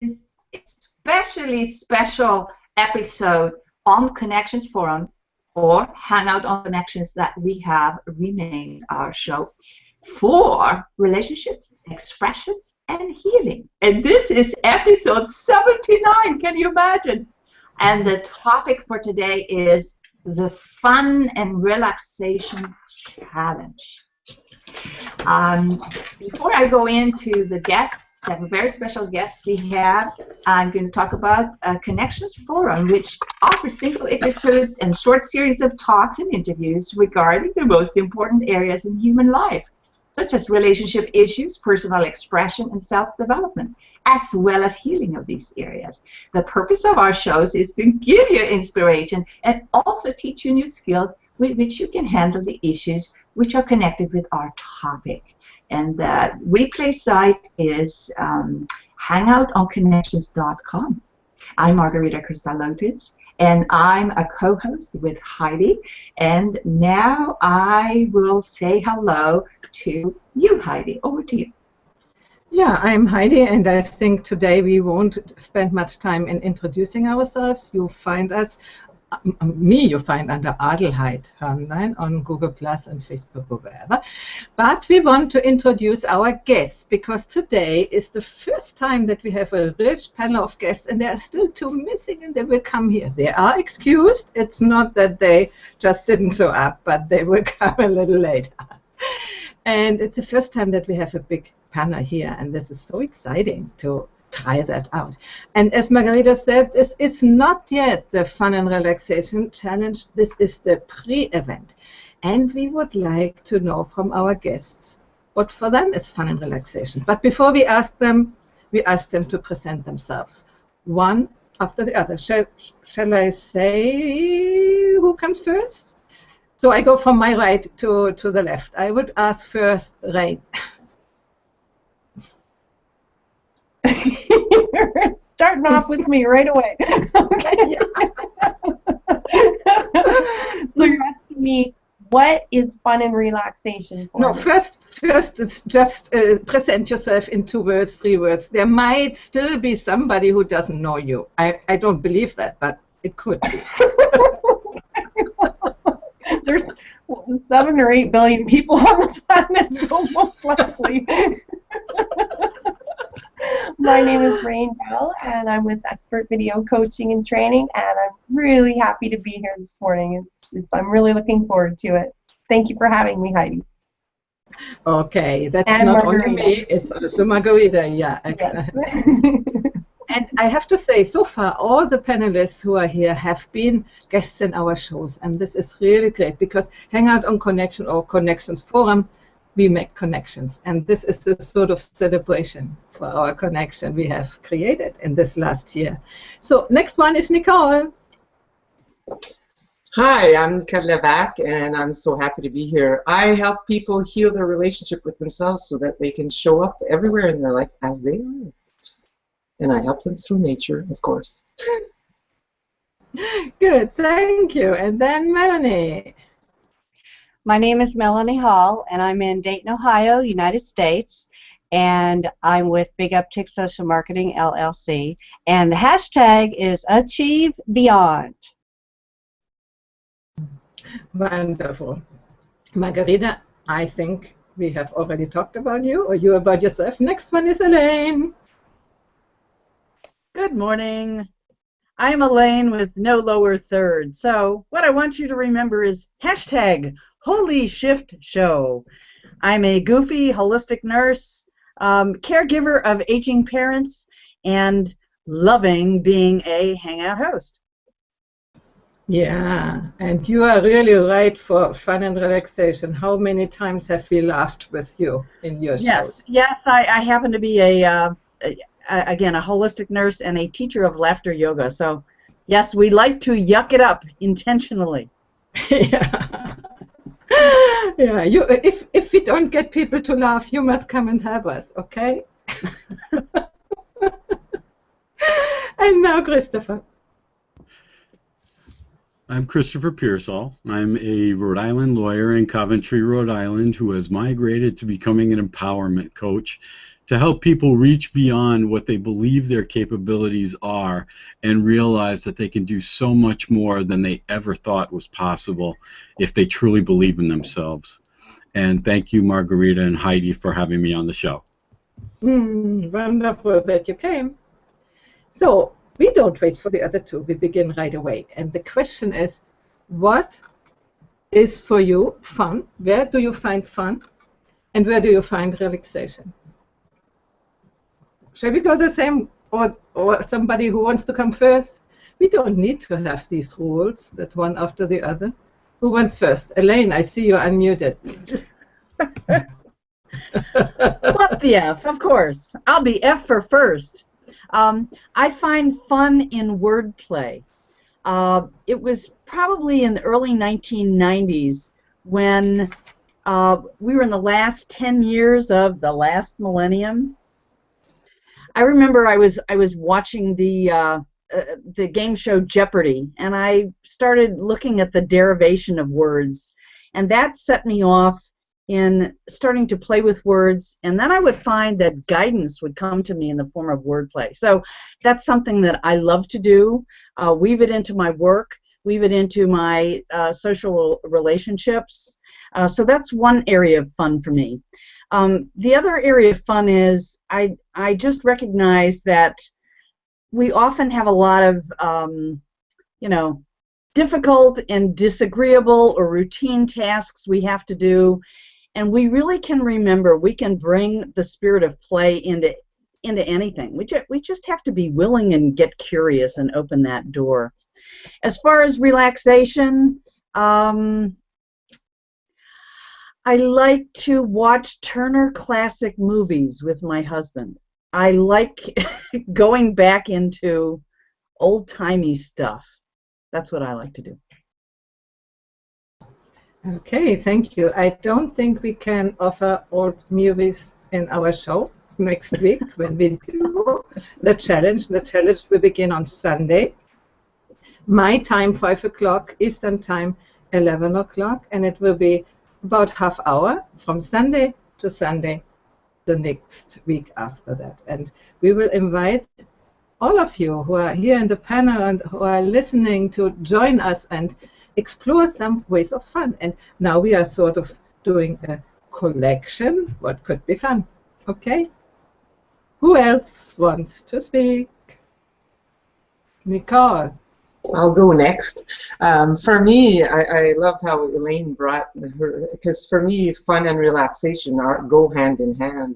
is a especially special episode on Connections Forum, or Hangout on Connections, that we have renamed our show for relationships, expressions, and healing. And this is episode 79. Can you imagine? And the topic for today is the Fun and Relaxation Challenge. Before I go into the guests, I have a very special guest we have. I'm going to talk about Connections Forum, which offers single episodes and short series of talks and interviews regarding the most important areas in human life, such as relationship issues, personal expression, and self-development, as well as healing of these areas. The purpose of our shows is to give you inspiration and also teach you new skills with which you can handle the issues which are connected with our topic. And the replay site is hangoutonconnections.com. I'm Margherita Kristalotis, and I'm a co-host with Heidi. And now I will say hello to you, Heidi. Over to you. Yeah, I'm Heidi, and I think today we won't spend much time in introducing ourselves. You'll find us, you find under Adelheid Hörnlein on Google Plus and Facebook or wherever. But we want to introduce our guests, because today is the first time that we have a rich panel of guests, and there are still two missing, and they will come here. They are excused. It's not that they just didn't show up, but they will come a little later. And it's the first time that we have a big panel here, and this is so exciting to try that out. And as Margherita said, this is not yet the Fun and Relaxation Challenge. This is the pre-event. And we would like to know from our guests what for them is fun and relaxation. But before we ask them to present themselves, one after the other. Shall I say who comes first? So I go from my right to the left. I would ask first Rayne. You're starting off with me right away. Okay. So you're asking me, what is fun and relaxation for? No, first is just present yourself in 2 words, 3 words. There might still be somebody who doesn't know you. I don't believe that, but it could be. There's 7 or 8 billion people on the planet, so most likely. My name is Rayne Dowell, and I'm with Expert Video Coaching and Training, and I'm really happy to be here this morning. I'm really looking forward to it. Thank you for having me, Heidi. Okay, that's and not Margherita. Only me, it's also Margherita, yeah. Yes. And I have to say, so far, all the panelists who are here have been guests in our shows, and this is really great, because Hangout on Connection or Connections Forum, we make connections, and this is the sort of celebration for our connection we have created in this last year. So next one is Nicole. Hi, I'm Nicole Levac, and I'm so happy to be here. I help people heal their relationship with themselves so that they can show up everywhere in their life as they are. And I help them through nature, of course. Good, thank you. And then Meloney. My name is Meloney Hall, and I'm in Dayton, Ohio, United States, and I'm with Big Uptick Social Marketing, LLC, and the hashtag is Achieve Beyond. Wonderful. Margherita, I think we have already talked about you, or you about yourself. Next one is Elaine. Good morning. I'm Elaine with no lower third. So what I want you to remember is hashtag Holy Shift Show. I'm a goofy, holistic nurse, caregiver of aging parents, and loving being a hangout host. Yeah, and you are really right for fun and relaxation. How many times have we laughed with you in your shows? Yes, I happen to be again, a holistic nurse and a teacher of laughter yoga. So yes, we like to yuck it up intentionally. Yeah. Yeah, if we don't get people to laugh, you must come and help us, okay? And now Christopher. I'm Christopher Pearsall. I'm a Rhode Island lawyer in Coventry, Rhode Island, who has migrated to becoming an empowerment coach to help people reach beyond what they believe their capabilities are and realize that they can do so much more than they ever thought was possible if they truly believe in themselves. And thank you, Margherita and Heidi, for having me on the show. Wonderful that you came. So we don't wait for the other two. We begin right away. And the question is, what is for you fun? Where do you find fun? And where do you find relaxation? Shall we go the same, or somebody who wants to come first? We don't need to have these rules, that one after the other. Who wants first? Elaine, I see you're unmuted. What the F, of course. I'll be F for first. I find fun in wordplay. It was probably in the early 1990s when we were in the last 10 years of the last millennium. I remember I was watching the game show Jeopardy, and I started looking at the derivation of words, and that set me off in starting to play with words, and then I would find that guidance would come to me in the form of wordplay. So that's something that I love to do, weave it into my work, weave it into my social relationships. So that's one area of fun for me. The other area of fun is I just recognize that we often have a lot of difficult and disagreeable or routine tasks we have to do, and we really can remember we can bring the spirit of play into anything. We just have to be willing and get curious and open that door. As far as relaxation, I like to watch Turner Classic Movies with my husband. I like going back into old-timey stuff. That's what I like to do. Okay, thank you. I don't think we can offer old movies in our show next week when we do the challenge. The challenge will begin on Sunday. My time, 5 o'clock, Eastern time, 11 o'clock, and it will be about half hour from Sunday to Sunday the next week after that. And we will invite all of you who are here in the panel and who are listening to join us and explore some ways of fun. And now we are sort of doing a collection. What could be fun? Okay? Who else wants to speak? Nicole. I'll go next. For me, I loved how Elaine brought her, because for me, fun and relaxation go hand in hand.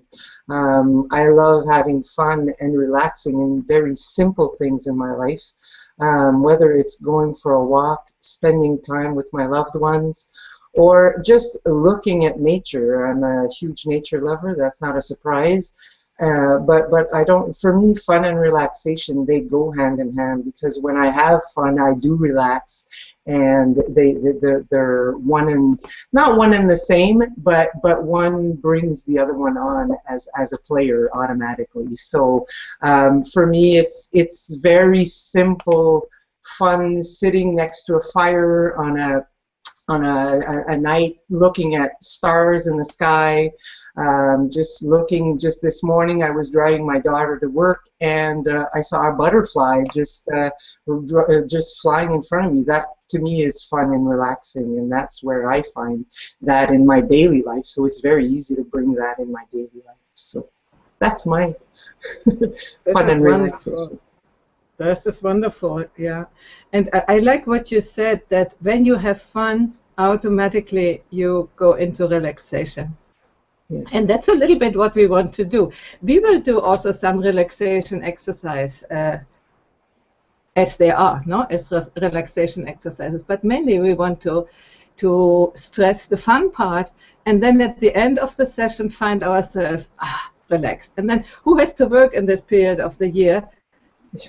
I love having fun and relaxing in very simple things in my life, whether it's going for a walk, spending time with my loved ones, or just looking at nature. I'm a huge nature lover. That's not a surprise. But I don't. For me, fun and relaxation, they go hand in hand, because when I have fun, I do relax, and they're one and not one and the same, but one brings the other one on as a player automatically. So for me, it's very simple, fun, sitting next to a fire on a night, looking at stars in the sky. Just this morning I was driving my daughter to work, and I saw a butterfly just flying in front of me. That to me is fun and relaxing, and that's where I find that in my daily life. So it's very easy to bring that in my daily life. So that's my fun and relaxation. This is wonderful, yeah. And I like what you said, that when you have fun, automatically you go into relaxation. Yes. And that's a little bit what we want to do. We will do also some relaxation exercise as they are, no? As relaxation exercises. But mainly we want to stress the fun part, and then at the end of the session find ourselves relaxed. And then who has to work in this period of the year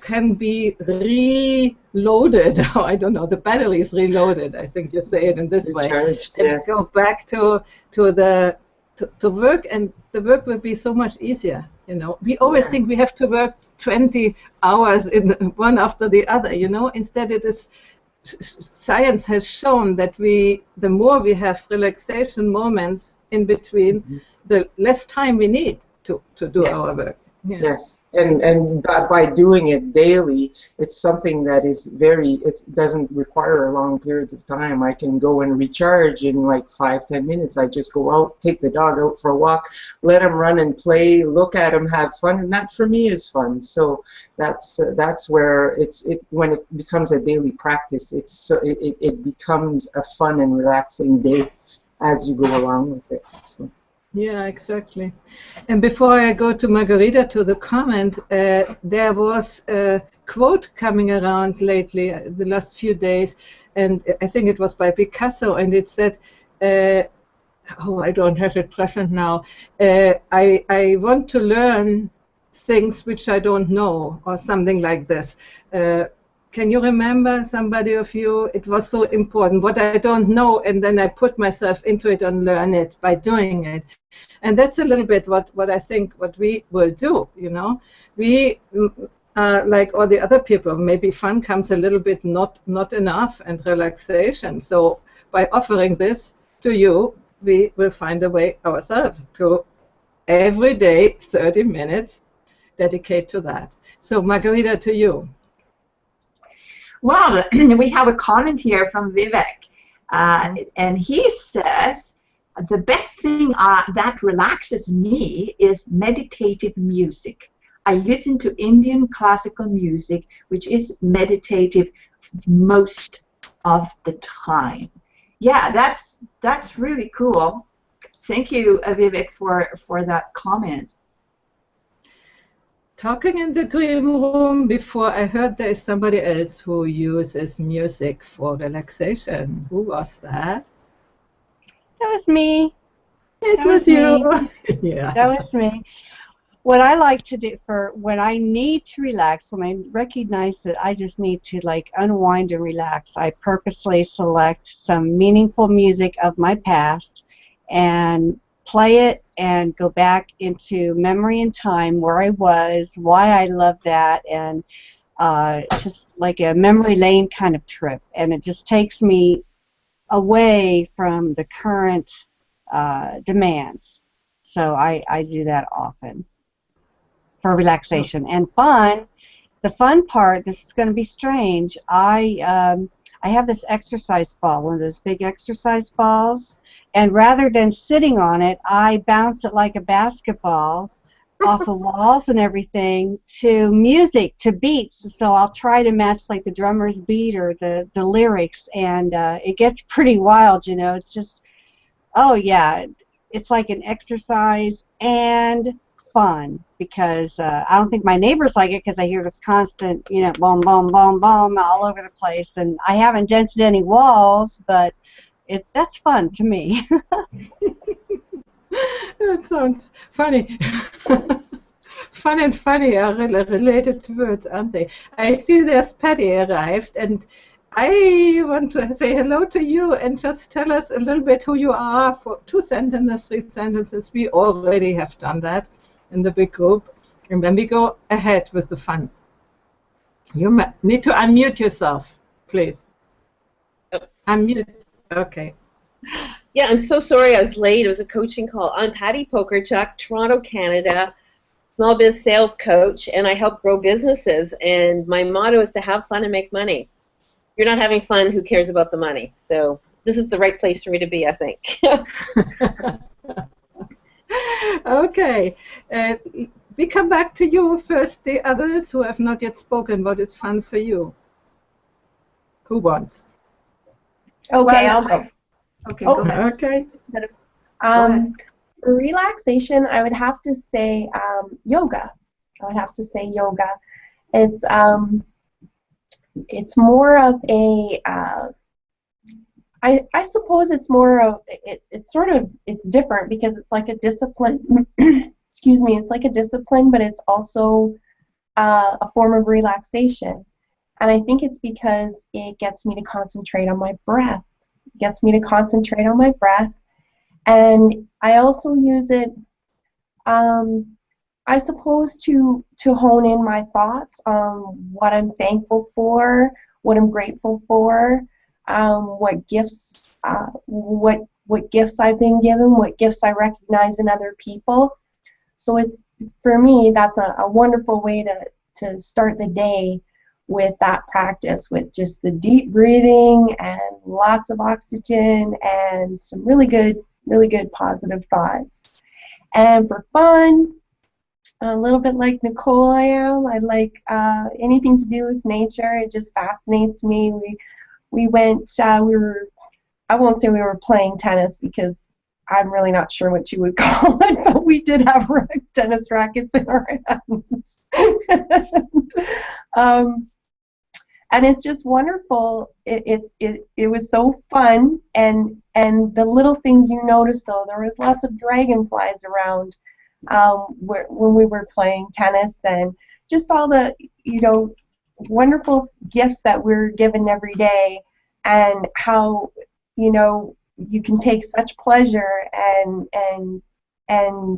can be reloaded. I don't know, the battery is reloaded. I think you say it in this way. Recharged, and yes. Go back to work, and the work will be so much easier. You know, we always think we have to work 20 hours in one after the other. You know, instead it is. Science has shown that the more we have relaxation moments in between, the less time we need. to do Yes. our work. Yeah. Yes, and by doing it daily, it's something that is it doesn't require long periods of time. I can go and recharge in like 5-10 minutes. I just go out, take the dog out for a walk, let him run and play, look at him, have fun, and that for me is fun. So that's where when it becomes a daily practice, it becomes a fun and relaxing day as you go along with it. So. Yeah, exactly. And before I go to Margherita, to the comment, there was a quote coming around lately, the last few days, and I think it was by Picasso, and it said, I don't have it present now, I want to learn things which I don't know, or something like this. Can you remember, somebody of you? It was so important, what I don't know, and then I put myself into it and learn it by doing it. And that's a little bit what I think what we will do, you know. We, like all the other people, maybe fun comes a little bit not enough, and relaxation. So by offering this to you, we will find a way ourselves to every day 30 minutes dedicate to that. So Margherita, to you. Well, we have a comment here from Vivek, and he says, the best thing that relaxes me is meditative music. I listen to Indian classical music, which is meditative most of the time. Yeah, that's really cool. Thank you, Vivek, for that comment. Talking in the green room before, I heard there is somebody else who uses music for relaxation. Who was that? That was me. It was you. Yeah. That was me. What I like to do for when I need to relax, when I recognize that I just need to like unwind and relax, I purposely select some meaningful music of my past and play it and go back into memory and time where I was, why I love that, and just like a memory lane kind of trip. And it just takes me away from the current demands. So I do that often for relaxation and fun. The fun part, this is going to be strange. I have this exercise ball, one of those big exercise balls, and rather than sitting on it, I bounce it like a basketball off of walls and everything to music, to beats. So I'll try to match like the drummer's beat or the lyrics, and it gets pretty wild, you know. It's just, oh yeah, it's like an exercise and fun, because I don't think my neighbors like it because I hear this constant, you know, boom, boom, boom, boom all over the place, and I haven't dented any walls, but that's fun to me. That sounds funny. Fun and funny are related words, aren't they? I see there's Patti arrived, and I want to say hello to you and just tell us a little bit who you are for 2 sentences, 3 sentences. We already have done that in the big group. And then we go ahead with the fun. You need to unmute yourself, please. Oops. Unmute. Okay. Yeah, I'm so sorry I was late. It was a coaching call. I'm Patti Pokorchak, Toronto, Canada, small biz sales coach, and I help grow businesses. And my motto is to have fun and make money. If you're not having fun, who cares about the money? So this is the right place for me to be, I think. Okay. We come back to you first, the others who have not yet spoken. What is fun for you? Who wants? Okay, I'll go. Okay, go ahead. Okay. For relaxation, I would have to say yoga. I would have to say yoga. It's more of a I suppose it's more of it's different because it's like a discipline. Excuse me, it's like a discipline, but it's also a form of relaxation. And I think it's because it gets me to concentrate on my breath. It gets me to concentrate on my breath. And I also use it, I suppose, to hone in my thoughts on what I'm thankful for, what I'm grateful for, what gifts I've been given, what gifts I recognize in other people. So it's, for me, that's a wonderful way to start the day with that practice, with just the deep breathing and lots of oxygen and some really good positive thoughts. And for fun, a little bit like Nicole I am, I like anything to do with nature. It just fascinates me. We went, I won't say we were playing tennis because I'm really not sure what you would call it, but we did have tennis rackets in our hands. And it's just wonderful. It was so fun, and the little things you notice, though, there was lots of dragonflies around when we were playing tennis, and just all the wonderful gifts that we're given every day, and how you can take such pleasure and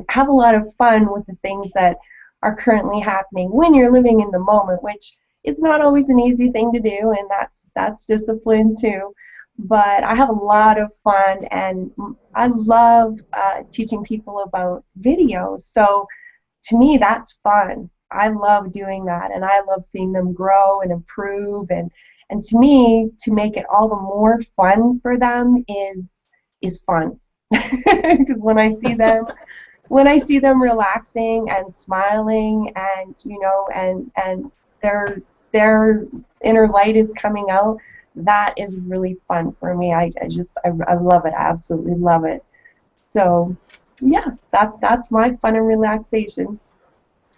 have a lot of fun with the things that are currently happening when you're living in the moment, which is not always an easy thing to do, and that's discipline too. But I have a lot of fun, and I love teaching people about videos. So to me, that's fun. I love doing that, and I love seeing them grow and improve. And to me, to make it all the more fun for them is fun. Because when I see them relaxing and smiling, and and their inner light is coming out, that is really fun for me. I love it. I absolutely love it. So yeah, that's my fun and relaxation.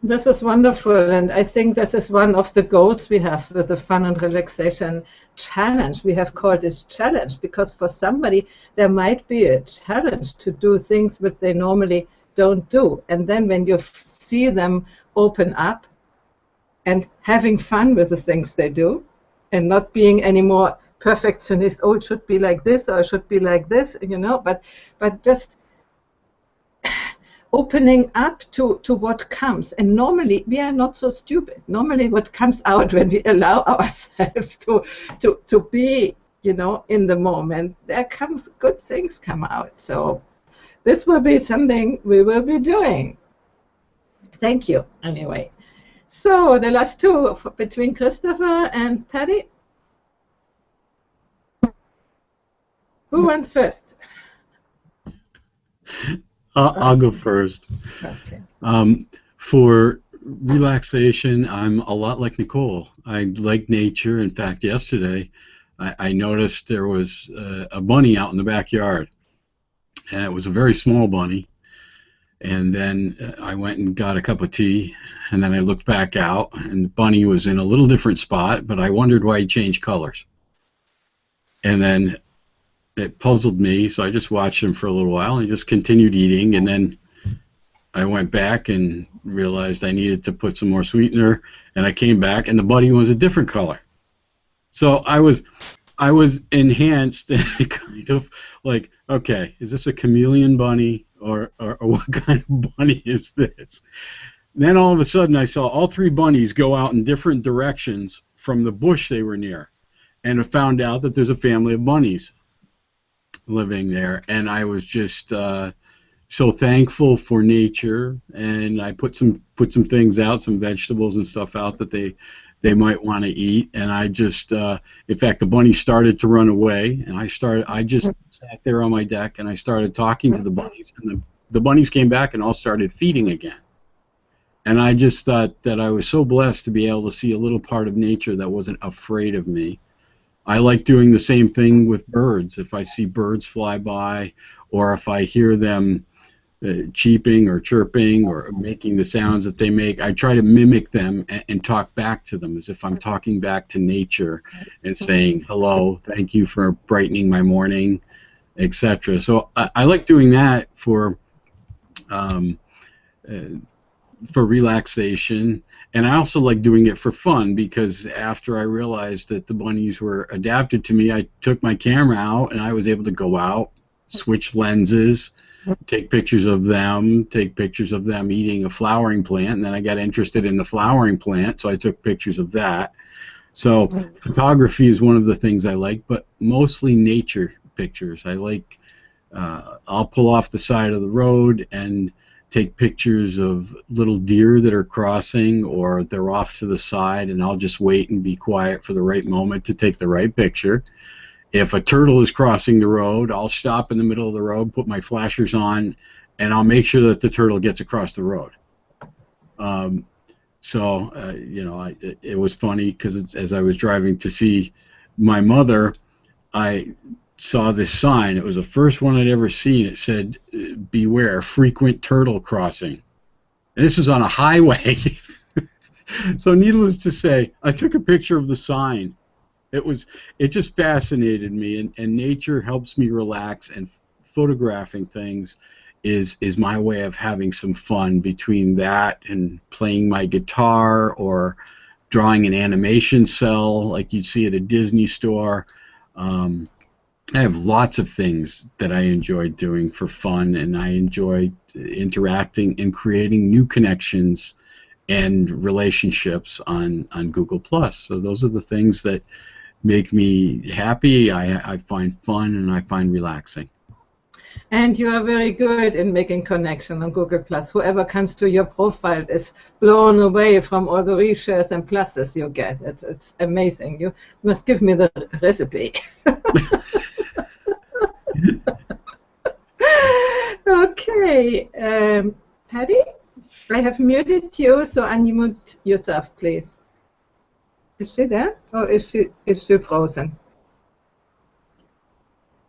This is wonderful, and I think this is one of the goals we have with the Fun and Relaxation Challenge. We have called this challenge because for somebody there might be a challenge to do things that they normally don't do, and then when you see them open up and having fun with the things they do, and not being any more perfectionist, oh, it should be like this or it should be like this, but just opening up to what comes. And normally we are not so stupid. Normally what comes out when we allow ourselves to be in the moment, there comes good things come out. So this will be something we will be doing. Thank you anyway. So the last two between Christopher and Patti. Who wants first? I'll go first. Okay. For relaxation, I'm a lot like Nicole. I like nature. In fact, yesterday I noticed there was a bunny out in the backyard, and it was a very small bunny. And then I went and got a cup of tea, and then I looked back out, and the bunny was in a little different spot, but I wondered why he changed colors. And then it puzzled me, so I just watched him for a little while and just continued eating, and then I went back and realized I needed to put some more sweetener, and I came back, and the bunny was a different color. So I was enhanced and kind of like, okay, is this a chameleon bunny, or what kind of bunny is this? Then all of a sudden I saw all three bunnies go out in different directions from the bush they were near, and I found out that there's a family of bunnies living there, and I was just so thankful for nature, and I put some things out, some vegetables and stuff out that they might want to eat, and I just in fact the bunny started to run away, and I just sat there on my deck and I started talking to the bunnies, and the bunnies came back and all started feeding again. And I just thought that I was so blessed to be able to see a little part of nature that wasn't afraid of me. I like doing the same thing with birds. If I see birds fly by, or if I hear them cheeping or chirping or making the sounds that they make, I try to mimic them and talk back to them as if I'm talking back to nature and saying, hello, thank you for brightening my morning, etc. So I like doing that for relaxation. And I also like doing it for fun, because after I realized that the bunnies were adapted to me, I took my camera out and I was able to go out, switch lenses, take pictures of them eating a flowering plant, and then I got interested in the flowering plant, so I took pictures of that. So photography is one of the things I like, but mostly nature pictures. I like, I'll pull off the side of the road and take pictures of little deer that are crossing, or they're off to the side, and I'll just wait and be quiet for the right moment to take the right picture. If a turtle is crossing the road, I'll stop in the middle of the road, put my flashers on, and I'll make sure that the turtle gets across the road. You know, it was funny because as I was driving to see my mother, I saw this sign. It was the first one I'd ever seen. It said, "Beware, frequent turtle crossing." And this was on a highway. So needless to say, I took a picture of the sign. It just fascinated me, and nature helps me relax, and photographing things is my way of having some fun between that and playing my guitar or drawing an animation cell like you'd see at a Disney store. I have lots of things that I enjoy doing for fun, and I enjoy interacting and creating new connections and relationships on Google+. So those are the things that make me happy, I find fun, and I find relaxing. And you are very good in making connection on Google+. Whoever comes to your profile is blown away from all the reshares and pluses you get. It's amazing. You must give me the recipe. Okay, Patti, I have muted you, so unmute yourself, please. Is she there, or is she frozen?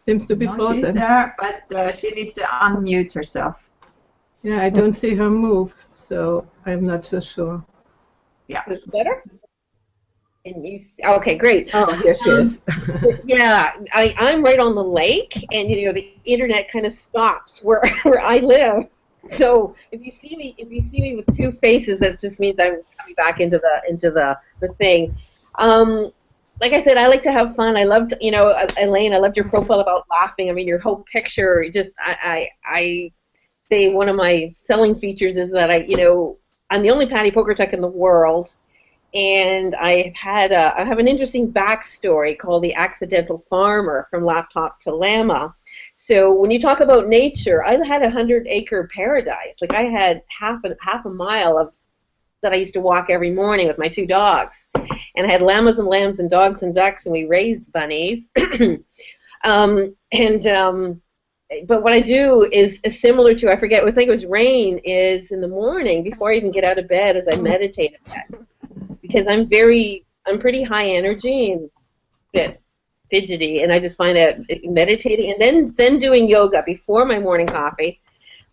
Seems to be frozen. She's there, but she needs to unmute herself. Yeah, I don't see her move, so I'm not so sure. Yeah. Is it better? And you, okay, great. Oh, here she is. Yeah, I'm right on the lake, and you know the internet kind of stops where I live. So if you see me with two faces, that just means I'm coming back into the thing. Like I said, I like to have fun. I loved, you know, Elaine, I loved your profile about laughing. I mean, your whole picture, just I say one of my selling features is that I'm the only Patti Pokorchak in the world. And I have an interesting backstory called the accidental farmer from laptop to llama. So when you talk about nature, I had 100-acre paradise. Like I had half a mile that I used to walk every morning with my two dogs, and I had llamas and lambs and dogs and ducks, and we raised bunnies. But what I do is similar to, I think it was Rayne, is in the morning before I even get out of bed, as I meditate a bit. Because I'm pretty high energy and a bit fidgety, and I just find that meditating and then doing yoga before my morning coffee,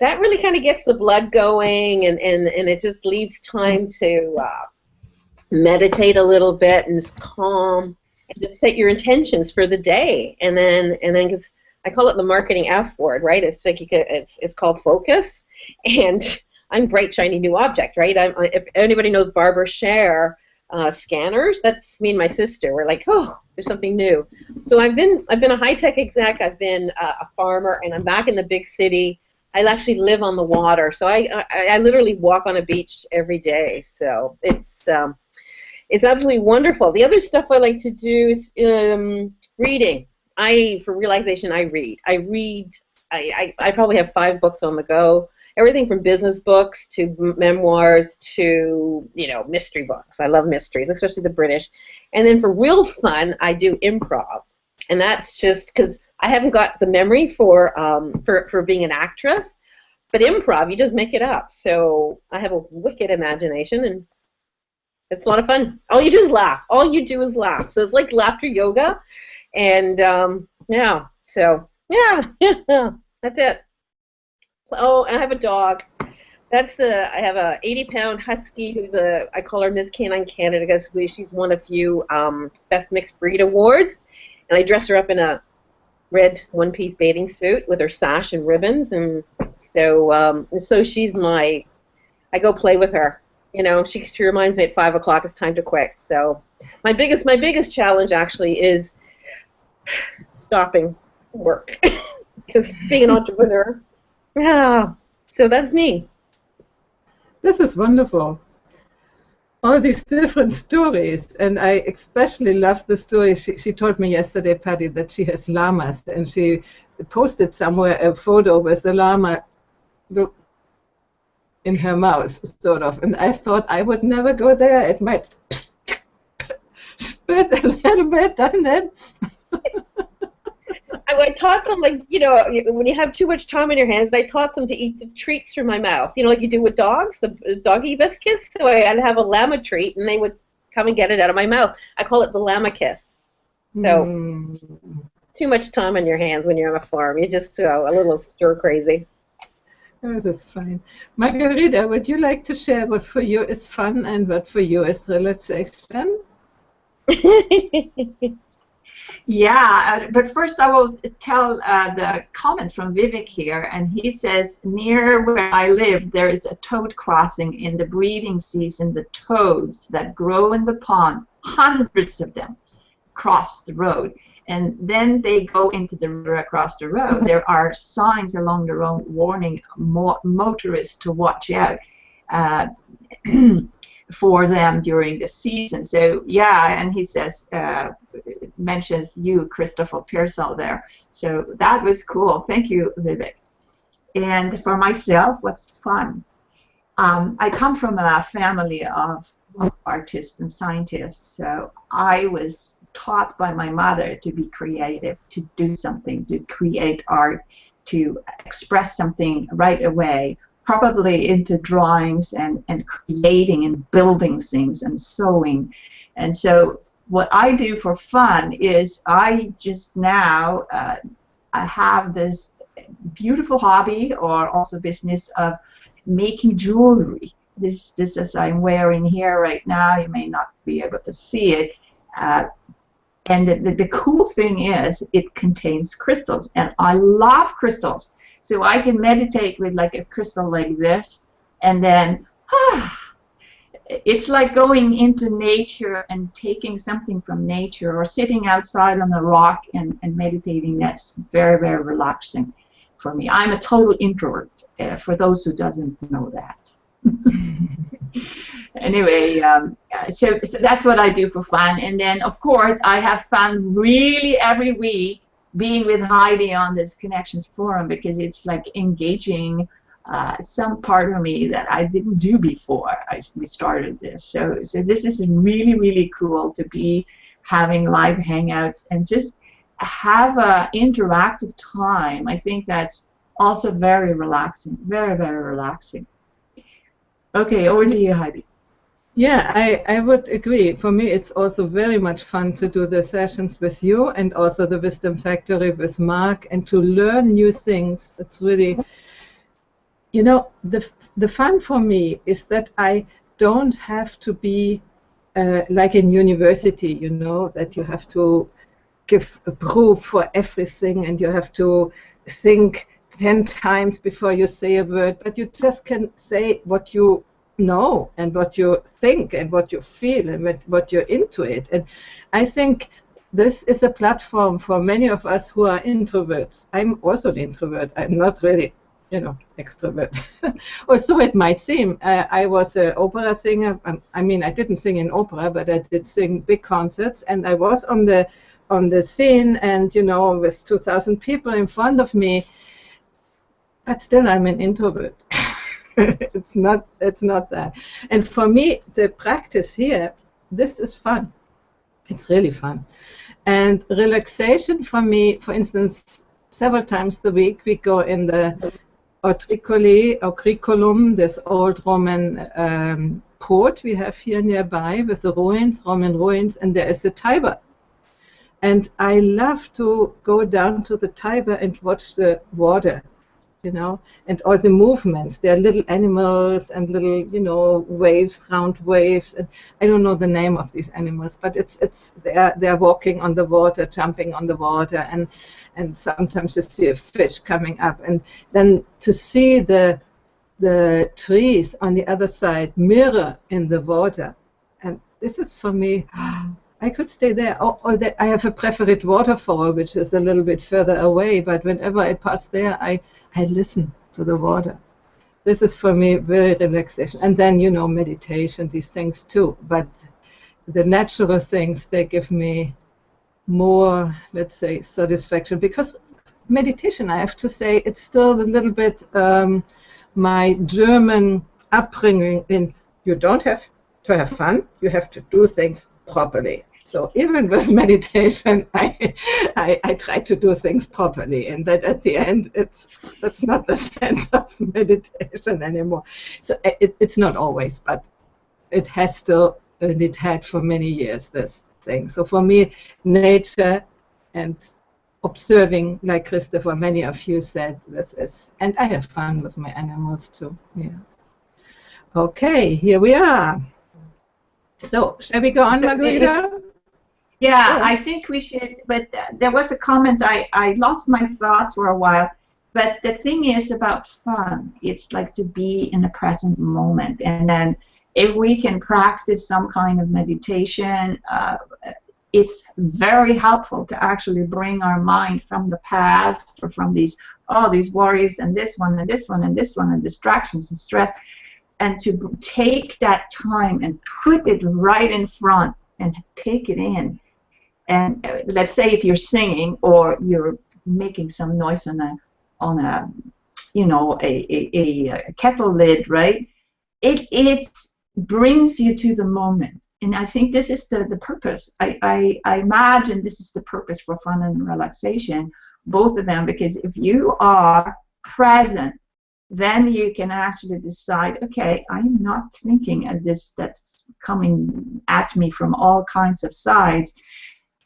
that really kind of gets the blood going, and it just leaves time to meditate a little bit and just calm and just set your intentions for the day, and then because I call it the marketing F word, right? It's like it's called focus, and I'm bright shiny new object, right? If anybody knows Barbara Scher scanners, that's me and my sister. We're like, oh, there's something new. So I've been a high-tech exec. I've been a farmer, and I'm back in the big city. I actually live on the water, so I literally walk on a beach every day. So it's absolutely wonderful. The other stuff I like to do is reading. For relaxation, I read. I probably have 5 books on the go. Everything from business books to memoirs to, mystery books. I love mysteries, especially the British. And then for real fun, I do improv. And that's just because I haven't got the memory for being an actress. But improv, you just make it up. So I have a wicked imagination, and it's a lot of fun. All you do is laugh. All you do is laugh. So it's like laughter yoga. And, that's it. Oh, and I have a dog. I have a 80-pound husky I call her Miss Canine Canada because she's won a few Best Mixed Breed awards, and I dress her up in a red one-piece bathing suit with her sash and ribbons, and so she's I go play with her. She reminds me at 5 o'clock it's time to quit. So my biggest challenge actually is stopping work because being an entrepreneur. Yeah, so that's me. This is wonderful. All these different stories, and I especially love the story. She told me yesterday, Patti, that she has llamas, and she posted somewhere a photo with the llama in her mouth, sort of. And I thought I would never go there. It might spit a little bit, doesn't it? I taught them, like, when you have too much time on your hands, I taught them to eat the treats through my mouth. Like you do with dogs, the doggy biscuits. So I'd have a llama treat, and they would come and get it out of my mouth. I call it the llama kiss. So too much time on your hands when you're on a farm. You just go a little stir crazy. Oh, that's fine. Margherita, would you like to share what for you is fun and what for you is relaxation? Yeah, but first I will tell the comment from Vivek here, and he says, near where I live there is a toad crossing. In the breeding season, the toads that grow in the pond, hundreds of them, cross the road, and then they go into the river across the road. There are signs along the road warning motorists to watch out for them during the season. So yeah, and he says, mentions you, Christopher Pearsall, there. So that was cool. Thank you, Vivek. And for myself, what's fun? I come from a family of artists and scientists, so I was taught by my mother to be creative, to do something, to create art, to express something right away, probably into drawings and creating and building things and sewing. And so what I do for fun is I just now I have this beautiful hobby, or also business, of making jewelry. This as I'm wearing here right now, you may not be able to see it. And the cool thing is it contains crystals, and I love crystals. So I can meditate with like a crystal like this, and then it's like going into nature and taking something from nature, or sitting outside on a rock and meditating. That's very, very relaxing for me. I'm a total introvert, for those who doesn't know that. Anyway, so that's what I do for fun. And then, of course, I have fun really every week being with Heidi on this Connections Forum, because it's like engaging some part of me that I didn't do before we started this. So this is really, really cool to be having live hangouts and just have a interactive time. I think that's also very relaxing, very, very relaxing. Okay, over to you, Heidi. Yeah, I would agree. For me, it's also very much fun to do the sessions with you, and also the Wisdom Factory with Mark, and to learn new things. It's really, the fun for me is that I don't have to be like in university, that you have to give a proof for everything, and you have to think 10 times before you say a word, but you just can say what you know and what you think and what you feel and what you're into it. And I think this is a platform for many of us who are introverts. I'm also an introvert. I'm not really, extrovert. Or so it might seem. I was an opera singer. I mean, I didn't sing in opera, but I did sing big concerts, and I was on the scene, and with 2,000 people in front of me. But still, I'm an introvert. It's not that. And for me, the practice here, this is fun. It's really fun. And relaxation for me, for instance, several times a week we go in the Otriculum, this old Roman port we have here nearby with the Roman ruins, and there is a Tiber. And I love to go down to the Tiber and watch the water. And all the movements. There are little animals and little, waves, round waves. And I don't know the name of these animals, but they're walking on the water, jumping on the water, and sometimes you see a fish coming up. And then to see the trees on the other side mirror in the water. And this is for me. I could stay there. Or I have a preferred waterfall, which is a little bit further away, but whenever I pass there, I listen to the water. This is for me very relaxation. And then, meditation, these things too. But the natural things, they give me more, let's say, satisfaction. Because meditation, I have to say, it's still a little bit my German upbringing in you don't have to have fun, you have to do things properly. So even with meditation, I try to do things properly, and that at the end, that's not the sense of meditation anymore. So it's not always, but it has still, and it had for many years, this thing. So for me, nature and observing, like Christopher, many of you said, this is, and I have fun with my animals too. Yeah. Okay, here we are. So, shall we go on, Margherita? Yeah, I think we should, but there was a comment, I lost my thoughts for a while, but the thing is about fun, it's like to be in the present moment, and then if we can practice some kind of meditation, it's very helpful to actually bring our mind from the past or from these worries and this one and this one and this one and distractions and stress, and to take that time and put it right in front and take it in. And let's say if you're singing or you're making some noise on a you know, a kettle lid, right? It brings you to the moment. And I think this is the purpose. I imagine this is the purpose for fun and relaxation, both of them, because if you are present, then you can actually decide, okay, I'm not thinking of this that's coming at me from all kinds of sides,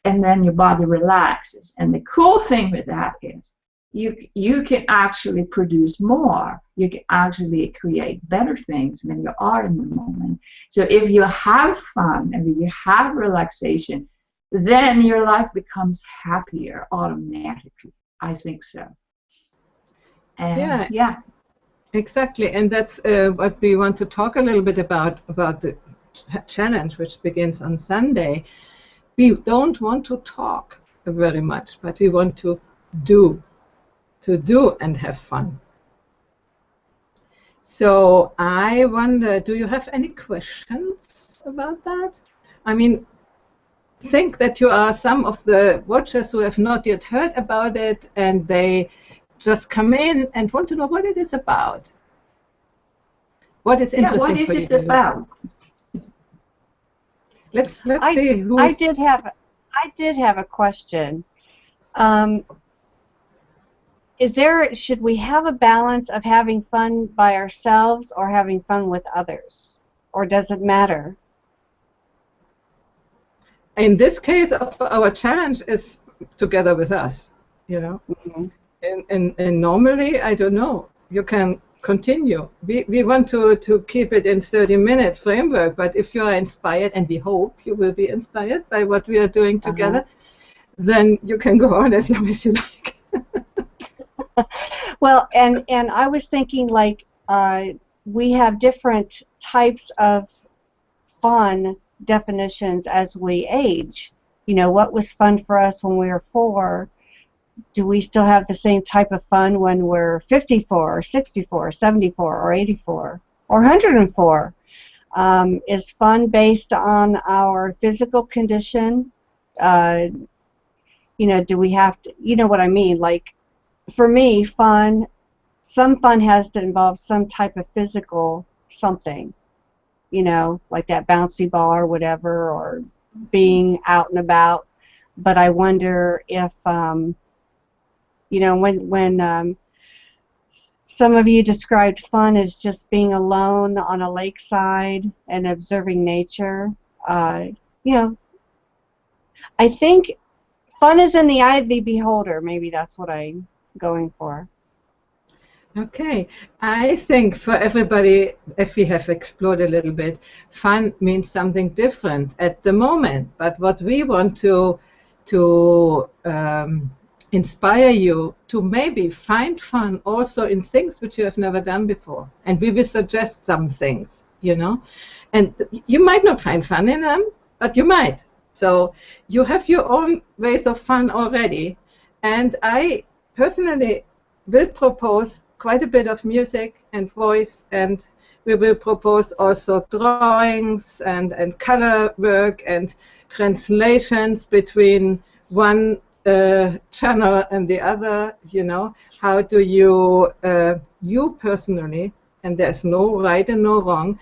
and then your body relaxes. And the cool thing with that is you can actually produce more. You can actually create better things when you are in the moment. So if you have fun and if you have relaxation, then your life becomes happier automatically. I think so. And yeah. Exactly, and that's what we want to talk a little bit about the challenge, which begins on Sunday. We don't want to talk very much, but we want to do and have fun. So I wonder, do you have any questions about that? I mean, think that you are some of the watchers who have not yet heard about it, and they just come in and want to know what it is about. What is interesting for you? What is it about? Let's see who. I did have a question. Should we have a balance of having fun by ourselves or having fun with others, or does it matter? In this case, our challenge is together with us, you know. Mm-hmm. And normally, I don't know, you can continue. We want to keep it in 30-minute framework, but if you are inspired, and we hope you will be inspired by what we are doing together, then you can go on as long as you like. Well, and I was thinking, like, we have different types of fun definitions as we age. You know, what was fun for us when we were 4? Do we still have the same type of fun when we're 54 or 64 or 74 or 84 or 104? Is fun based on our physical condition? You know, do we have to, you know what I mean? Like, for me, some fun has to involve some type of physical something, you know, like that bouncy ball or whatever, or being out and about. But I wonder if, you know, when some of you described fun as just being alone on a lakeside and observing nature, you know, I think fun is in the eye of the beholder. Maybe that's what I'm going for. Okay, I think for everybody, if we have explored a little bit, fun means something different at the moment. But what we want to inspire you to maybe find fun also in things which you have never done before. And we will suggest some things, you know. And you might not find fun in them, but you might. So you have your own ways of fun already. And I personally will propose quite a bit of music and voice, and we will propose also drawings and color work and translations between one channel and the other. You know, how do you you personally and there's no right and no wrong.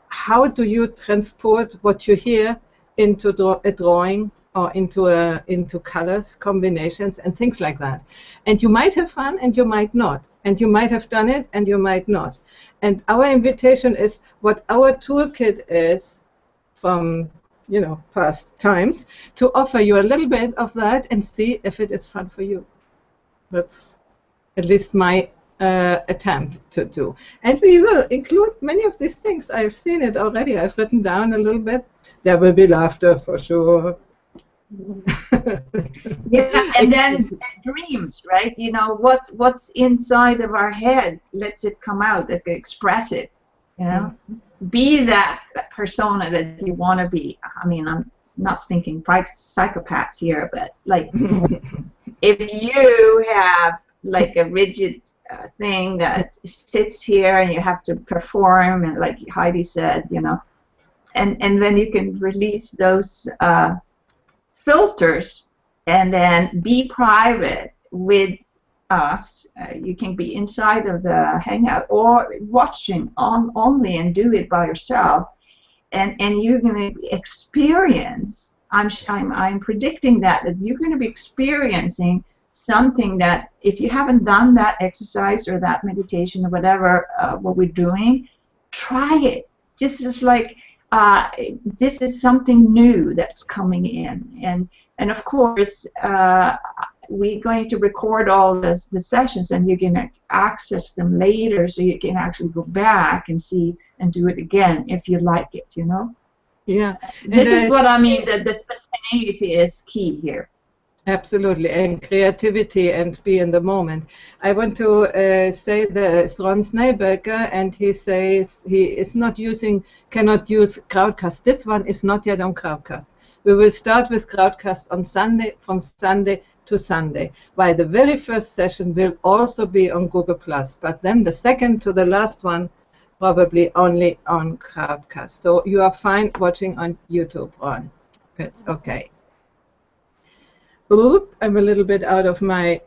How do you transport what you hear into a drawing or into colors, combinations, and things like that? And you might have fun and you might not. And you might have done it and you might not. And our invitation is what our toolkit is from past times, to offer you a little bit of that and see if it is fun for you. That's at least my attempt to do. And we will include many of these things. I've seen it already. I've written down a little bit. There will be laughter for sure. Yeah, and then dreams, right? What's inside of our head lets it come out, that can express it, Be that persona that you want to be. I mean, I'm not thinking psychopaths here, but like if you have like a rigid thing that sits here and you have to perform, and like Heidi said, and then you can release those filters and then be private with us. You can be inside of the hangout or watching only and do it by yourself, and you're going to experience. I'm predicting that you're going to be experiencing something that if you haven't done that exercise or that meditation or whatever what we're doing, try it. This is like this is something new that's coming in, and of course we're going to record all the sessions, and you can access them later, so you can actually go back and see and do it again if you like it. Yeah. This is what I mean. That the spontaneity is key here. Absolutely, and creativity and be in the moment. I want to say there's Ron Snellberger, and he says he is cannot use Crowdcast. This one is not yet on Crowdcast. We will start with Crowdcast on Sunday, from Sunday to Sunday, while the very first session will also be on Google+, but then the second to the last one probably only on Crowdcast. So you are fine watching on YouTube, Ron. It's okay. Oop, I'm a little bit out of my...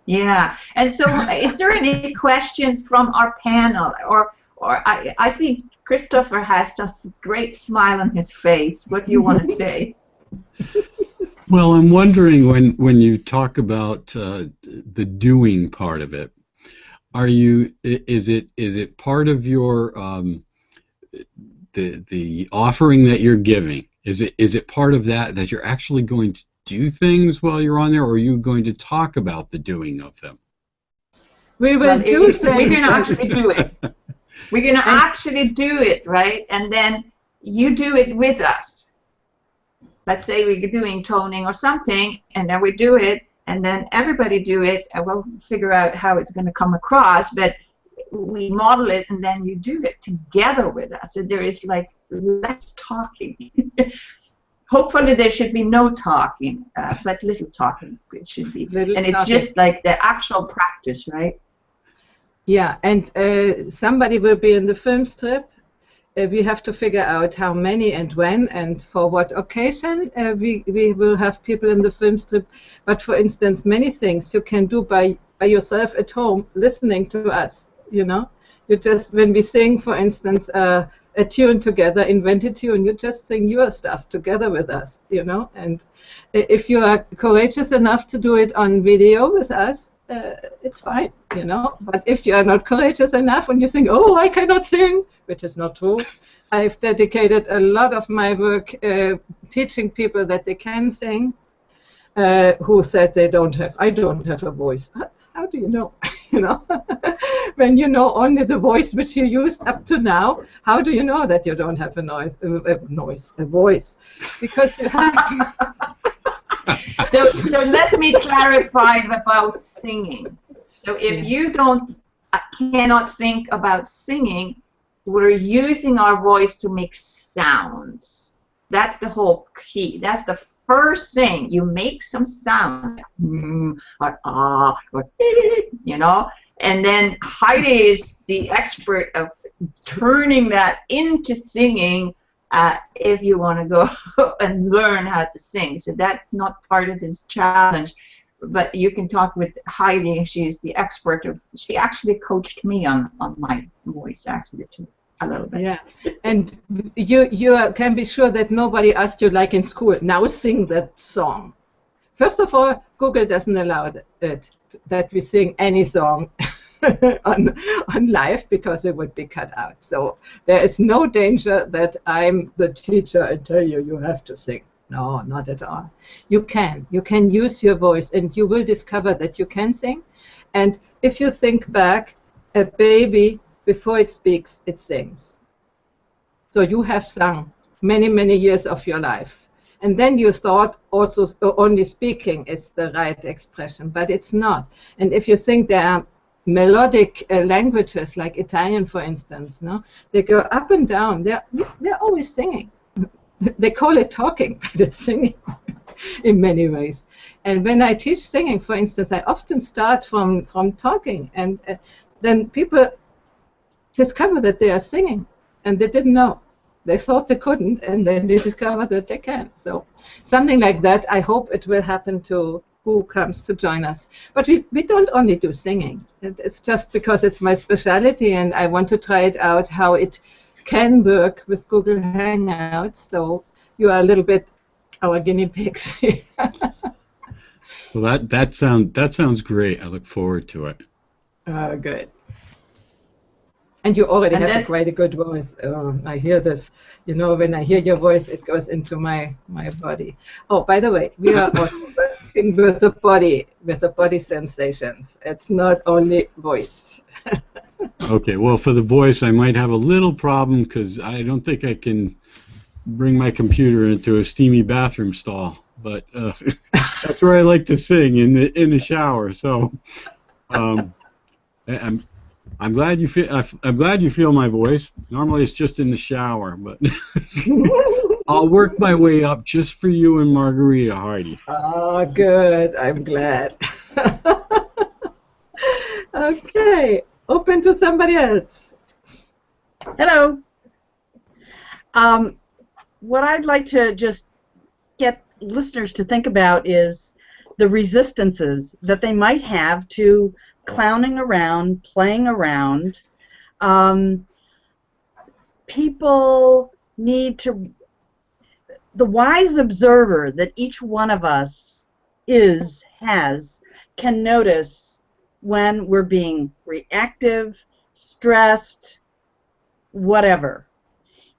Yeah, and so is there any questions from our panel? Or I think Christopher has a great smile on his face. What do you want to say? Well, I'm wondering when you talk about the doing part of it, is it part of your the offering that you're giving? Is it part of that you're actually going to do things while you're on there, or are you going to talk about the doing of them? We will do things. We're going to actually do it. We're going to actually do it, right? And then you do it with us. Let's say we're doing toning or something, and then we do it, and then everybody do it, and we'll figure out how it's going to come across, but we model it, and then you do it together with us. So there is like less talking. Hopefully there should be no talking, but little talking it should be. And it's just like the actual practice, right? Yeah, and somebody will be in the film strip. We have to figure out how many and when and for what occasion we will have people in the film strip. But for instance, many things you can do by yourself at home, listening to us. You just, when we sing, for instance, a tune together, invented tune, you just sing your stuff together with us, and if you are courageous enough to do it on video with us, it's fine, but if you are not courageous enough and you think, oh, I cannot sing, which is not true. I've dedicated a lot of my work teaching people that they can sing, who said I don't have a voice. How do you know? When you know only the voice which you used up to now, how do you know that you don't have a voice? Because you have to. So let me clarify about singing. So if you cannot think about singing, we're using our voice to make sounds. That's the whole key. That's the first thing. You make some sound, or ah, or and then Heidi is the expert of turning that into singing. If you want to go and learn how to sing, so that's not part of this challenge. but you can talk with Heidi. She's the expert of. She actually coached me on my voice actually too a little bit. Yeah, and you can be sure that nobody asked you like in school. Now sing that song. First of all, Google doesn't allow it that we sing any song on live because we would be cut out. So there is no danger that I'm the teacher and tell you have to sing. No, not at all. You can use your voice, and you will discover that you can sing. And if you think back, a baby, before it speaks, it sings. So you have sung many, many years of your life. And then you thought also only speaking is the right expression, but it's not. And if you think there are melodic languages, like Italian, for instance, no, they go up and down. They're always singing. They call it talking, but it's singing in many ways. And when I teach singing, for instance, I often start from talking, and then people discover that they are singing, and they didn't know. They thought they couldn't, and then they discover that they can. So something like that, I hope it will happen to who comes to join us. But we don't only do singing. It's just because it's my specialty, and I want to try it out how it can work with Google Hangouts. So you are a little bit our guinea pigs. Well, that sounds great. I look forward to it. Good. And you already have quite a good voice. I hear this. You know, when I hear your voice, it goes into my body. Oh, by the way, we are also working with the body sensations. It's not only voice. Okay, well, for the voice, I might have a little problem because I don't think I can bring my computer into a steamy bathroom stall. But that's where I like to sing, in the shower. So I'm glad you feel my voice. Normally it's just in the shower, but I'll work my way up just for you and Margherita, Heidi. Oh, good. I'm glad. Okay, open to somebody else. Hello. What I'd like to just get listeners to think about is the resistances that they might have to clowning around, playing around. People need to, the wise observer that each one of us can notice when we're being reactive, stressed, whatever.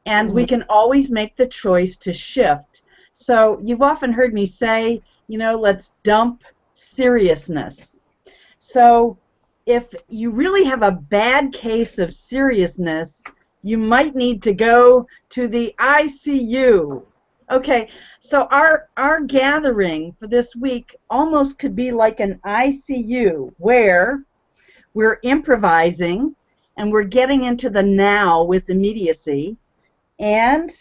And we can always make the choice to shift. So you've often heard me say, you know, let's dump seriousness. So if you really have a bad case of seriousness, you might need to go to the ICU. Okay, so our gathering for this week almost could be like an ICU where we're improvising and we're getting into the now with immediacy, and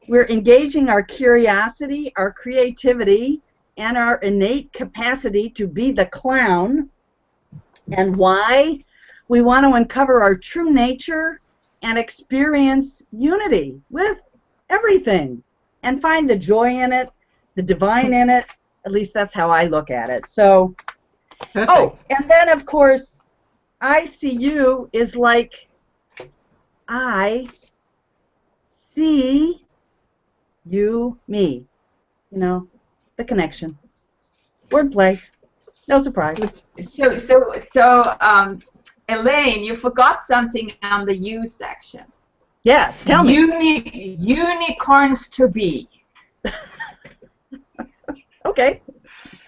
we're engaging our curiosity, our creativity, and our innate capacity to be the clown. And why? We want to uncover our true nature and experience unity with everything and find the joy in it, the divine in it. At least that's how I look at it. So, perfect. Oh, and then of course, ICU is like I see you, me. You know, the connection. Wordplay. No surprise. So, Elaine, you forgot something on the U section. Yes, tell me. Unicorns to be. Okay.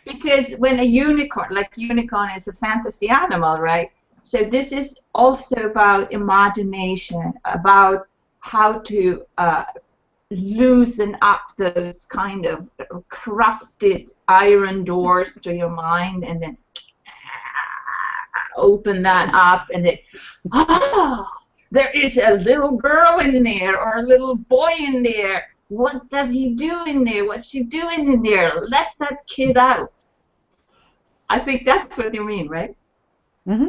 Because when a unicorn is a fantasy animal, right? So this is also about imagination, about how to loosen up those kind of crusted iron doors to your mind, and then open that up, and there is a little girl in there or a little boy in there. What does he do in there? What's she doing in there? Let that kid out. I think that's what you mean, right? Mm-hmm.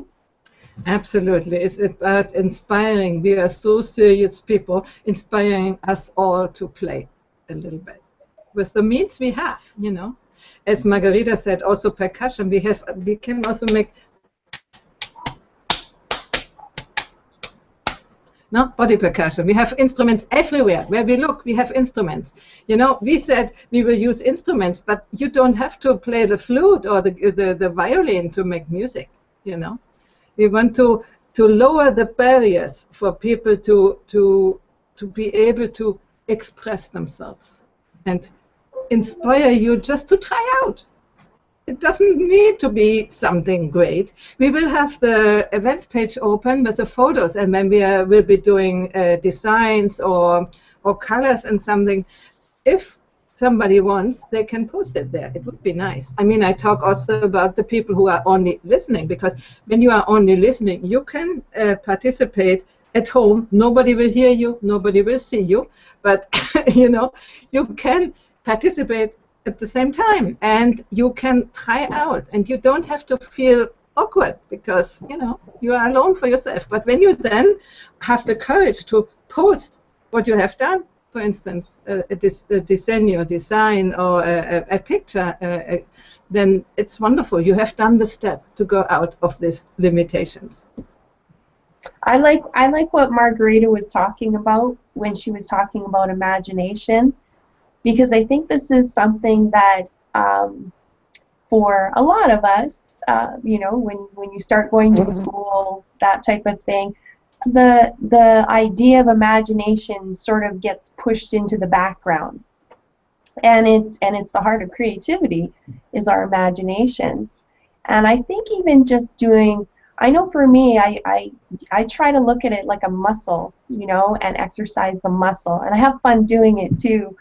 Absolutely. It's about inspiring. We are so serious people, inspiring us all to play a little bit. with the means we have, you know. As Margherita said, also percussion. We can also make body percussion. We have instruments everywhere. Where we look, we have instruments. You know, we said we will use instruments, but you don't have to play the flute or the violin to make music, you know. We want to lower the barriers for people to be able to express themselves and inspire you just to try out. It doesn't need to be something great. We will have the event page open with the photos, and when will be doing designs or colors and something, if somebody wants, they can post it there. It would be nice. I mean, I talk also about the people who are only listening, because when you are only listening, you can participate at home. Nobody will hear you, nobody will see you, but you know, you can participate at the same time, and you can try out, and you don't have to feel awkward because, you know, you are alone for yourself. But when you then have the courage to post what you have done, for instance, a design or a picture, then it's wonderful. You have done the step to go out of these limitations. I like what Margherita was talking about when she was talking about imagination, because I think this is something that for a lot of us, you know, when you start going to school, that type of thing, the idea of imagination sort of gets pushed into the background, and it's the heart of creativity is our imaginations. And I think even just doing, I know for me, I try to look at it like a muscle, you know, and exercise the muscle, and I have fun doing it too.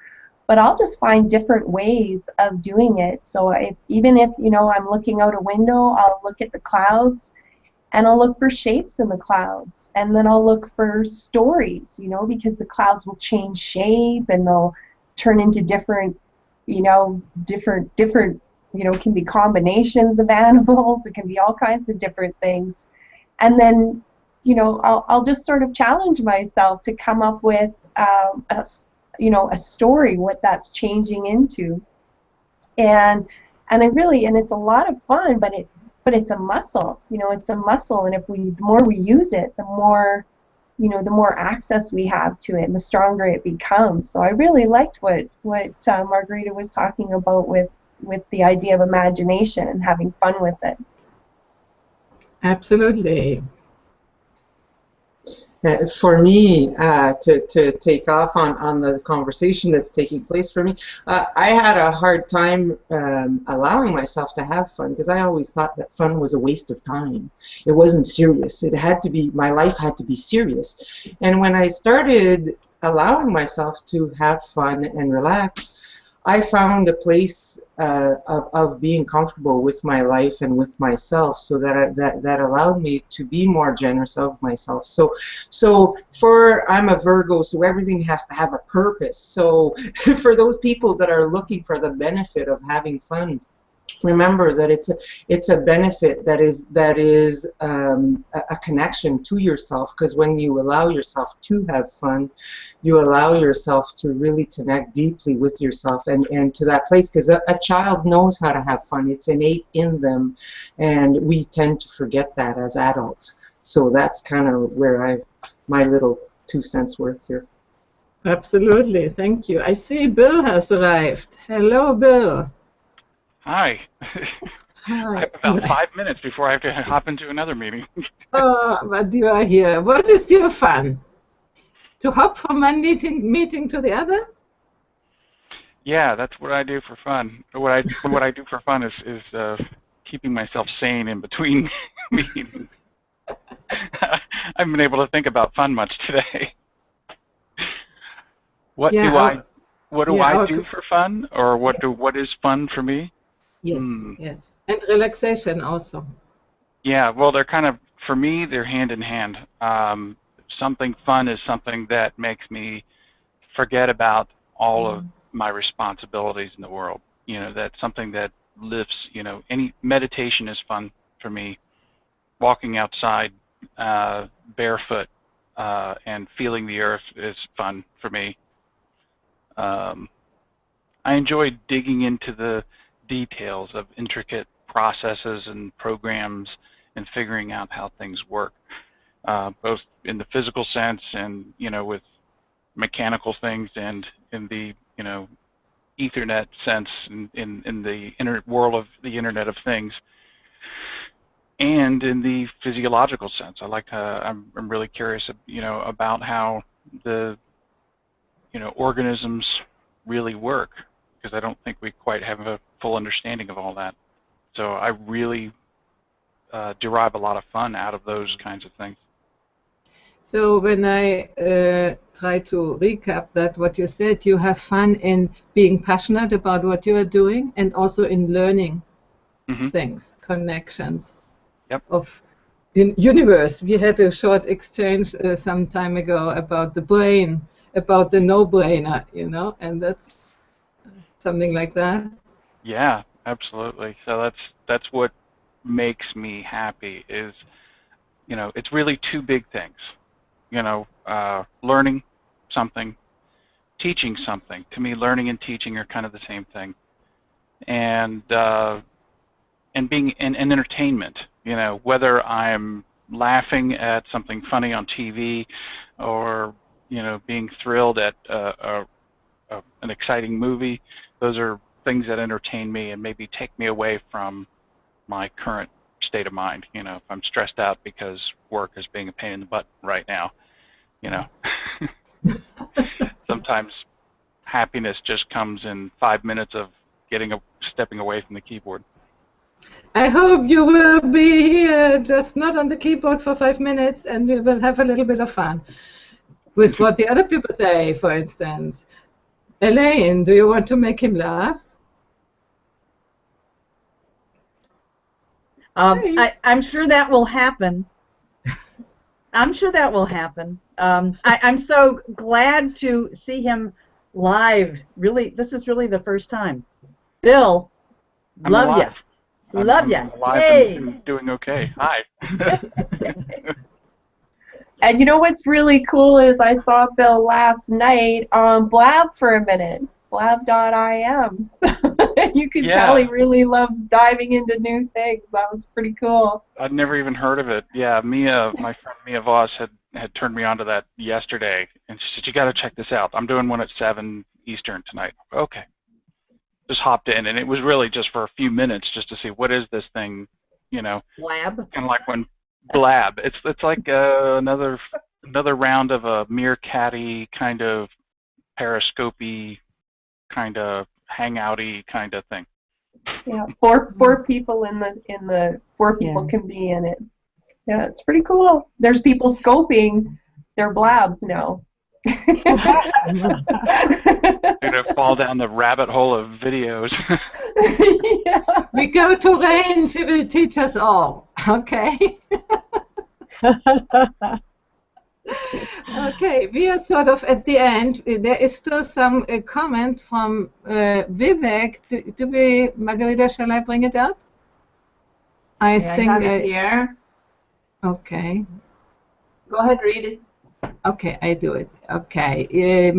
But I'll just find different ways of doing it. So even if, you know, I'm looking out a window, I'll look at the clouds, and I'll look for shapes in the clouds, and then I'll look for stories, you know, because the clouds will change shape and they'll turn into different, you know, different, you know, can be combinations of animals. It can be all kinds of different things. And then, you know, I'll just sort of challenge myself to come up with a story, what that's changing into, and it's a lot of fun, but it's a muscle, you know, it's a muscle, and the more we use it, the more, you know, the more access we have to it, and the stronger it becomes. So I really liked what Margherita was talking about with the idea of imagination and having fun with it. Absolutely. For me, to take off on the conversation that's taking place for me, I had a hard time allowing myself to have fun, because I always thought that fun was a waste of time. It wasn't serious. It had to be, my life had to be serious. And when I started allowing myself to have fun and relax, I found a place of being comfortable with my life and with myself, so that allowed me to be more generous of myself. So I'm a Virgo, so everything has to have a purpose. So for those people that are looking for the benefit of having fun, remember that it's a benefit that is a connection to yourself, because when you allow yourself to have fun, you allow yourself to really connect deeply with yourself and to that place, because a child knows how to have fun. It's innate in them, and we tend to forget that as adults. So that's kind of where my little 2 cents worth here. Absolutely, thank you. I see Bill has arrived. Hello, Bill. Hi. Hi. I have about 5 minutes before I have to hop into another meeting. Oh, but you are here. What is your fun? To hop from one meeting to the other? Yeah, that's what I do for fun. What I do for fun is keeping myself sane in between meetings. I haven't been able to think about fun much today. What do I do for fun, or what is fun for me? Yes, yes, and relaxation also. Yeah, well, they're kind of, for me, they're hand in hand. Something fun is something that makes me forget about all of my responsibilities in the world. You know, that's something that lifts, you know, any meditation is fun for me. Walking outside barefoot and feeling the earth is fun for me. I I enjoy digging into the details of intricate processes and programs and figuring out how things work, both in the physical sense and, with mechanical things, and in the, Ethernet sense, in the world of the Internet of Things, and in the physiological sense. I'm really curious, about how the, organisms really work, because I don't think we quite have a full understanding of all that. So I really derive a lot of fun out of those kinds of things. So when I try to recap that, what you said, you have fun in being passionate about what you are doing, and also in learning things, connections of universe. We had a short exchange some time ago about the brain, about the no-brainer, and that's something like that. Yeah, absolutely. So that's what makes me happy is, it's really two big things. Learning something, teaching something. To me, learning and teaching are kind of the same thing. And being in entertainment, whether I'm laughing at something funny on TV, or being thrilled at an exciting movie. Those are things that entertain me and maybe take me away from my current state of mind. If I'm stressed out because work is being a pain in the butt right now, sometimes happiness just comes in 5 minutes of stepping away from the keyboard. I hope you will be here, just not on the keyboard for 5 minutes, and we will have a little bit of fun with what the other people say, for instance. Elaine, do you want to make him laugh? I'm sure that will happen. I'm sure that will happen. I'm so glad to see him live. Really, this is really the first time. Bill, love ya. Love ya. I'm alive Hey. and doing okay. Hi. And you know what's really cool is I saw Bill last night on Blab for a minute, blab.im. So you can tell he really loves diving into new things. That was pretty cool. I'd never even heard of it. Yeah, Mia, my friend Mia Voss had turned me onto that yesterday, and she said, "You got to check this out. I'm doing one at 7 Eastern tonight." Okay. Just hopped in, and it was really just for a few minutes just to see what is this thing, Blab. Kind of like when Blab. It's like another round of a meerkat-y kind of periscope-y kind of hangouty kind of thing. Yeah, four people in the four people can be in it. Yeah, it's pretty cool. There's people scoping their blabs now. You're gonna fall down the rabbit hole of videos. Yeah. We go to Rayne, she will teach us all. Okay. Okay, we are sort of at the end. There is still some comment from Vivek. Do we, Margherita, shall I bring it up? I think I have it here. Okay. Go ahead, read it. Okay, I do it. Okay.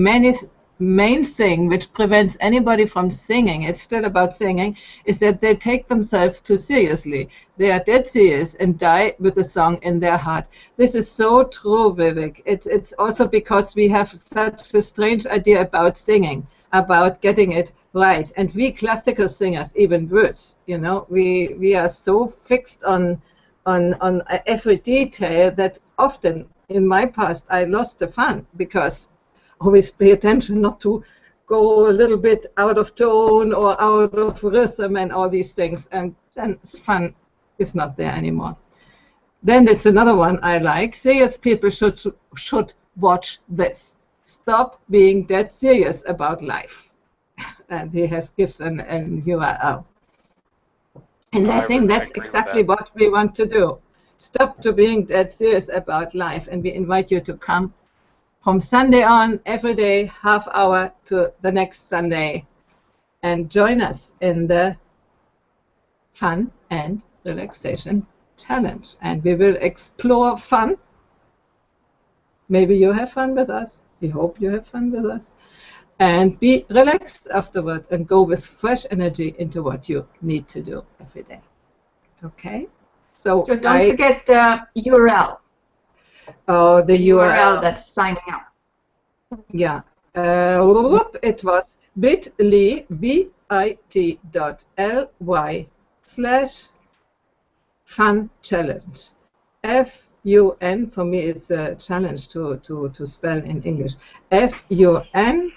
Main thing which prevents anybody from singing, it's still about singing, is that they take themselves too seriously. They are dead serious and die with a song in their heart. This is so true, Vivek. It's also because we have such a strange idea about singing, about getting it right. And we classical singers, even worse, we are so fixed on every detail that often in my past I lost the fun, because always pay attention not to go a little bit out of tone or out of rhythm and all these things, and then fun is not there anymore. Then it's another one I like. Serious people should watch this. Stop being dead serious about life. And he gives an URL. And I think that's exactly what we want to do. Stop to being dead serious about life, and we invite you to come from Sunday on, every day, half hour to the next Sunday, and join us in the Fun and Relaxation Challenge. And we will explore fun. Maybe you have fun with us. We hope you have fun with us. and be relaxed afterward and go with fresh energy into what you need to do every day. Okay? So don't forget the URL. Oh, the URL. That's signing up. Yeah. It was bit.ly, bit.ly/fun challenge. FUN, for me it's a challenge to spell in English. FUNCHALLENGE.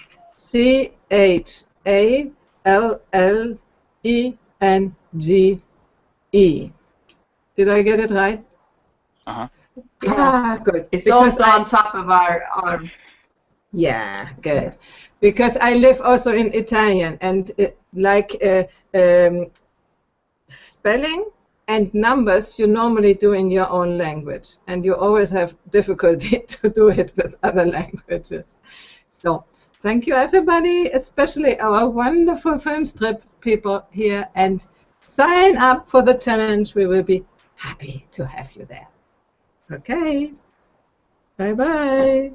Did I get it right? Uh-huh. Yeah. Ah, good. It's also on top of our Yeah, good. Because I live also in Italian, and spelling and numbers you normally do in your own language, and you always have difficulty to do it with other languages. So thank you, everybody, especially our wonderful film strip people here, and sign up for the challenge. We will be happy to have you there. Okay. Bye-bye.